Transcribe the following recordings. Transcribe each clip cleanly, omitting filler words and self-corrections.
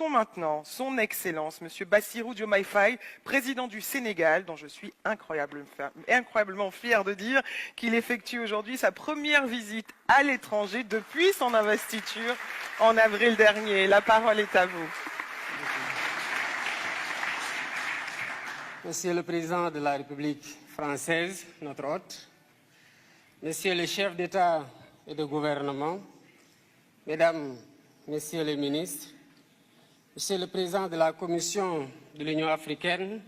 Accueillons maintenant son Excellence, Monsieur Bassirou Diomaye Faye, président du Sénégal, dont je suis incroyablement fier de dire qu'il effectue aujourd'hui sa première visite à l'étranger depuis son investiture en avril dernier. La parole est à vous. Monsieur le Président de la République française, notre hôte, Monsieur le chef d'État et de gouvernement, Mesdames, Messieurs les ministres, Monsieur le Président de la Commission de l'Union africaine,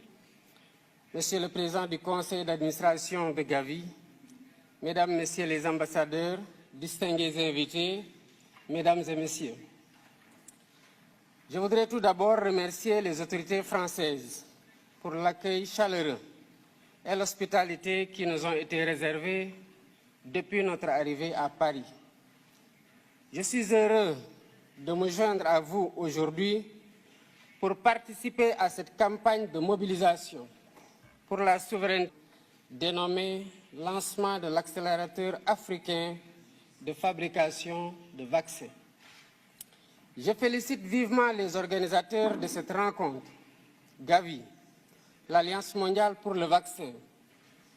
Monsieur le Président du Conseil d'administration de Gavi, Mesdames, Messieurs les ambassadeurs, distingués invités, Mesdames et Messieurs. Je voudrais tout d'abord remercier les autorités françaises pour l'accueil chaleureux et l'hospitalité qui nous ont été réservés depuis notre arrivée à Paris. Je suis heureux de me joindre à vous aujourd'hui pour participer à cette campagne de mobilisation pour la souveraineté dénommée Lancement de l'accélérateur africain de fabrication de vaccins. Je félicite vivement les organisateurs de cette rencontre, Gavi, l'Alliance mondiale pour le vaccin,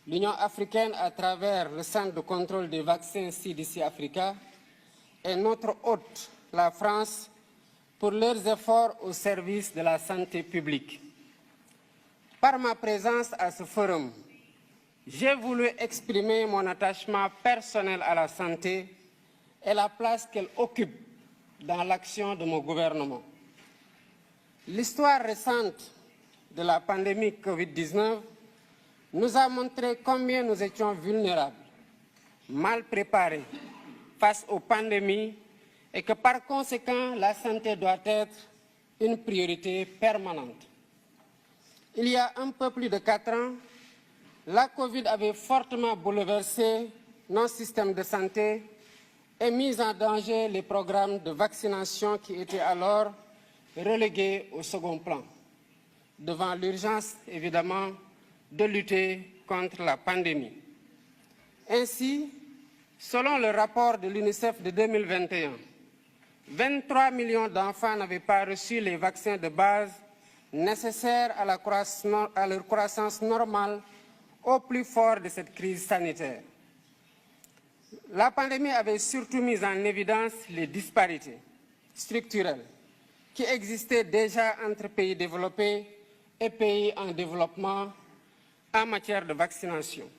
l'Union africaine à travers le Centre de contrôle des vaccins CDC Africa et notre hôte, la France, pour leurs efforts au service de la santé publique. Par ma présence à ce forum, j'ai voulu exprimer mon attachement personnel à la santé et la place qu'elle occupe dans l'action de mon gouvernement. L'histoire récente de la pandémie Covid-19 nous a montré combien nous étions vulnérables, mal préparés face aux pandémies et que par conséquent, la santé doit être une priorité permanente. Il y a un peu plus de 4 ans, la Covid avait fortement bouleversé nos systèmes de santé et mis en danger les programmes de vaccination qui étaient alors relégués au second plan, devant l'urgence, évidemment, de lutter contre la pandémie. Ainsi, selon le rapport de l'UNICEF de 2021, 23 millions d'enfants n'avaient pas reçu les vaccins de base nécessaires à leur croissance normale au plus fort de cette crise sanitaire. La pandémie avait surtout mis en évidence les disparités structurelles qui existaient déjà entre pays développés et pays en développement en matière de vaccination.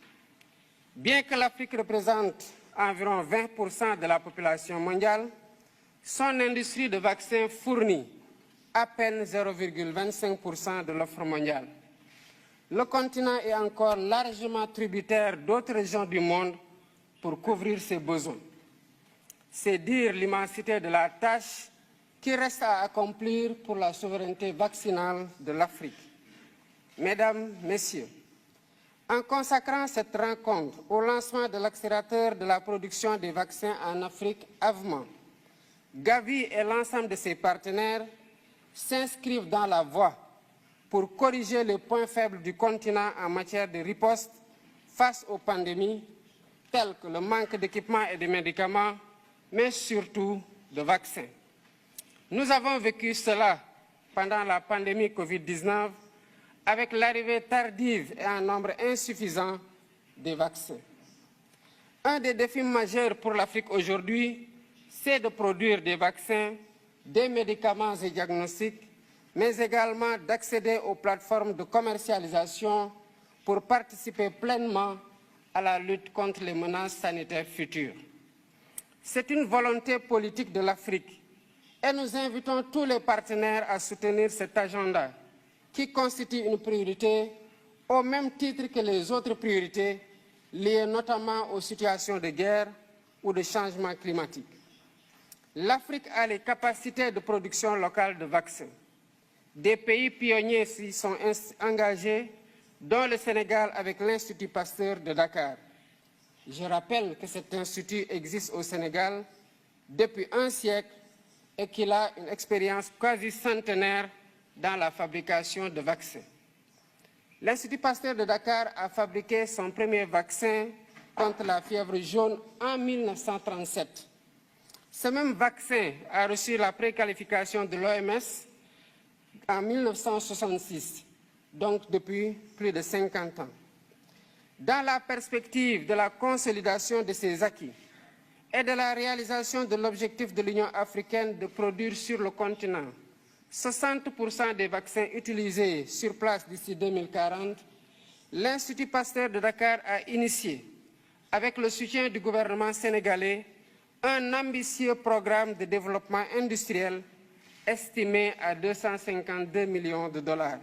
Bien que l'Afrique représente environ 20% de la population mondiale, son industrie de vaccins fournit à peine 0,25% de l'offre mondiale. Le continent est encore largement tributaire d'autres régions du monde pour couvrir ses besoins. C'est dire l'immensité de la tâche qui reste à accomplir pour la souveraineté vaccinale de l'Afrique. Mesdames, Messieurs, en consacrant cette rencontre au lancement de l'accélérateur de la production des vaccins en Afrique, AVMA, Gavi et l'ensemble de ses partenaires s'inscrivent dans la voie pour corriger les points faibles du continent en matière de riposte face aux pandémies, telles que le manque d'équipements et de médicaments, mais surtout de vaccins. Nous avons vécu cela pendant la pandémie Covid-19 avec l'arrivée tardive et en nombre insuffisant des vaccins. Un des défis majeurs pour l'Afrique aujourd'hui, c'est de produire des vaccins, des médicaments et diagnostics, mais également d'accéder aux plateformes de commercialisation pour participer pleinement à la lutte contre les menaces sanitaires futures. C'est une volonté politique de l'Afrique et nous invitons tous les partenaires à soutenir cet agenda qui constitue une priorité au même titre que les autres priorités liées notamment aux situations de guerre ou de changement climatique. L'Afrique a les capacités de production locale de vaccins. Des pays pionniers s'y sont engagés, dont le Sénégal avec l'Institut Pasteur de Dakar. Je rappelle que cet institut existe au Sénégal depuis un siècle et qu'il a une expérience quasi centenaire dans la fabrication de vaccins. L'Institut Pasteur de Dakar a fabriqué son premier vaccin contre la fièvre jaune en 1937. Ce même vaccin a reçu la préqualification de l'OMS en 1966, donc depuis plus de 50 ans. Dans la perspective de la consolidation de ces acquis et de la réalisation de l'objectif de l'Union africaine de produire sur le continent 60% des vaccins utilisés sur place d'ici 2040, l'Institut Pasteur de Dakar a initié, avec le soutien du gouvernement sénégalais, un ambitieux programme de développement industriel estimé à 252 millions de dollars.